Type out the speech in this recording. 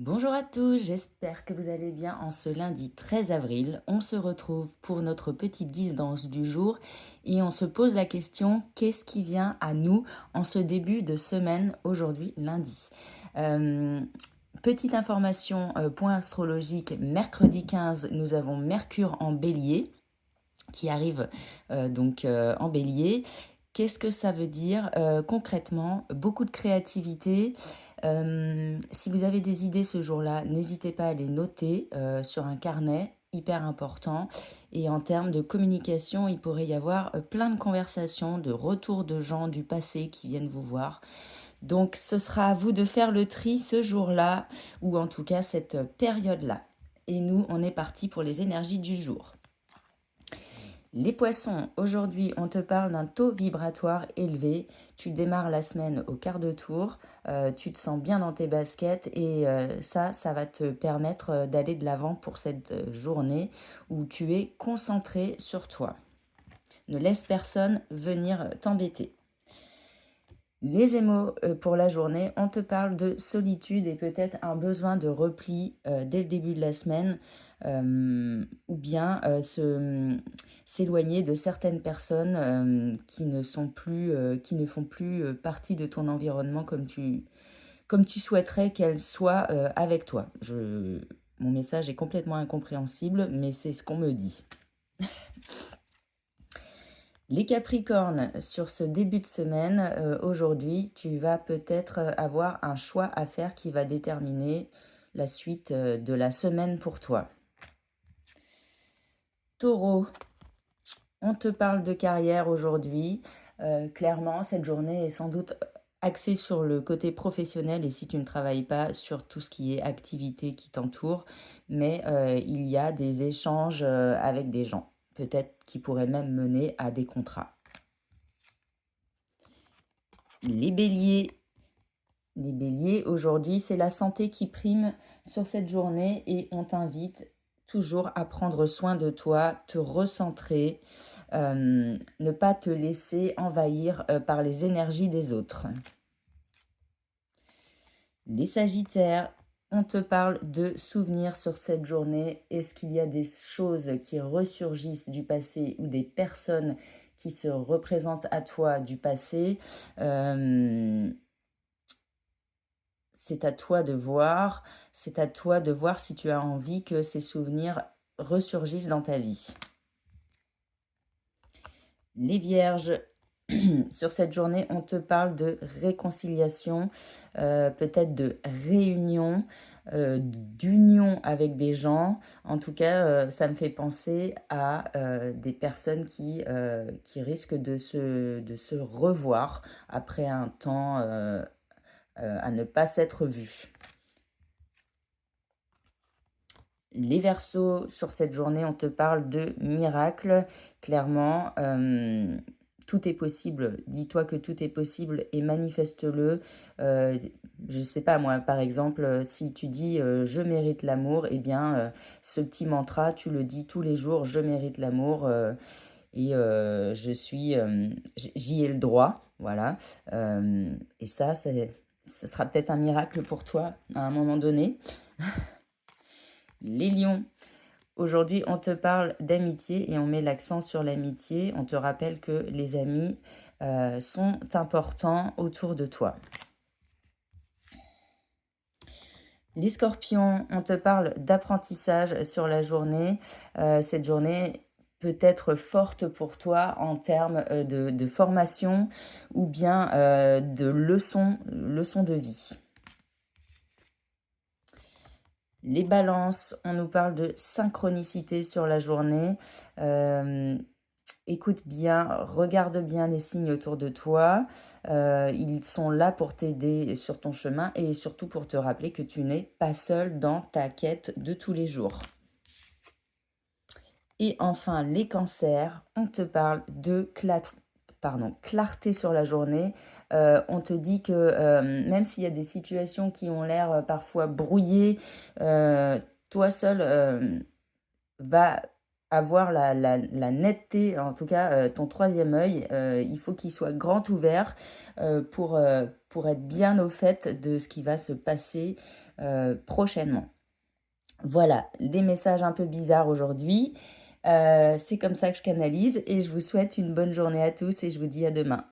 Bonjour à tous, j'espère que vous allez bien en ce lundi 13 avril. On se retrouve pour notre petite guidance du jour et on se pose la question qu'est-ce qui vient à nous en ce début de semaine aujourd'hui lundi. Euh, Petite information, point astrologique, mercredi 15, nous avons Mercure en bélier qui arrive en bélier. Qu'est-ce que ça veut dire concrètement? Beaucoup de créativité. Si vous avez des idées ce jour-là, n'hésitez pas à les noter sur un carnet, hyper important. Et en termes de communication, il pourrait y avoir plein de conversations, de retours de gens du passé qui viennent vous voir. Donc ce sera à vous de faire le tri ce jour-là, ou en tout cas cette période-là. Et nous, on est parti pour les énergies du jour. Les poissons, aujourd'hui, on te parle d'un taux vibratoire élevé. Tu démarres la semaine au quart de tour, tu te sens bien dans tes baskets et ça va te permettre d'aller de l'avant pour cette journée où tu es concentré sur toi. Ne laisse personne venir t'embêter. Les Gémeaux, pour la journée, on te parle de solitude et peut-être un besoin de repli dès le début de la semaine, ou bien s'éloigner de certaines personnes qui ne font plus partie de ton environnement comme tu souhaiterais qu'elles soient avec toi. Mon message est complètement incompréhensible, mais c'est ce qu'on me dit. Les Capricornes, sur ce début de semaine, aujourd'hui, tu vas peut-être avoir un choix à faire qui va déterminer la suite de la semaine pour toi. Taureau, on te parle de carrière aujourd'hui. Clairement, cette journée est sans doute axée sur le côté professionnel et si tu ne travailles pas sur tout ce qui est activité qui t'entoure, mais il y a des échanges avec des gens, peut-être qui pourraient même mener à des contrats. Les béliers, aujourd'hui, c'est la santé qui prime sur cette journée et on t'invite toujours à prendre soin de toi, te recentrer, ne pas te laisser envahir par les énergies des autres. Les Sagittaires, on te parle de souvenirs sur cette journée. Est-ce qu'il y a des choses qui ressurgissent du passé ou des personnes qui se représentent à toi du passé? C'est à toi de voir, c'est à toi de voir si tu as envie que ces souvenirs ressurgissent dans ta vie. Les Vierges, sur cette journée, on te parle de réconciliation, peut-être de réunion, d'union avec des gens. En tout cas, ça me fait penser à des personnes qui risquent de se revoir après un temps à ne pas s'être vus. Les Verseaux, sur cette journée, on te parle de miracles. Clairement, tout est possible. Dis-toi que tout est possible et manifeste-le. Je ne sais pas, moi, par exemple, si tu dis je mérite l'amour, eh bien, ce petit mantra, tu le dis tous les jours, je mérite l'amour et j'y ai le droit. Voilà. Et ça, ce sera peut-être un miracle pour toi à un moment donné. Les lions, aujourd'hui on te parle d'amitié et on met l'accent sur l'amitié. On te rappelle que les amis sont importants autour de toi. Les scorpions, on te parle d'apprentissage sur la journée. Cette journée peut être forte pour toi en termes de formation ou bien de leçons de vie. Les balances, on nous parle de synchronicité sur la journée. Écoute bien, regarde bien les signes autour de toi. Ils sont là pour t'aider sur ton chemin et surtout pour te rappeler que tu n'es pas seul dans ta quête de tous les jours. Et enfin, les cancers, on te parle de clarté sur la journée. On te dit que même s'il y a des situations qui ont l'air parfois brouillées, toi seul va avoir la netteté, en tout cas ton troisième œil, il faut qu'il soit grand ouvert pour être bien au fait de ce qui va se passer prochainement. Voilà, des messages un peu bizarres aujourd'hui. C'est comme ça que je canalise et je vous souhaite une bonne journée à tous et je vous dis à demain.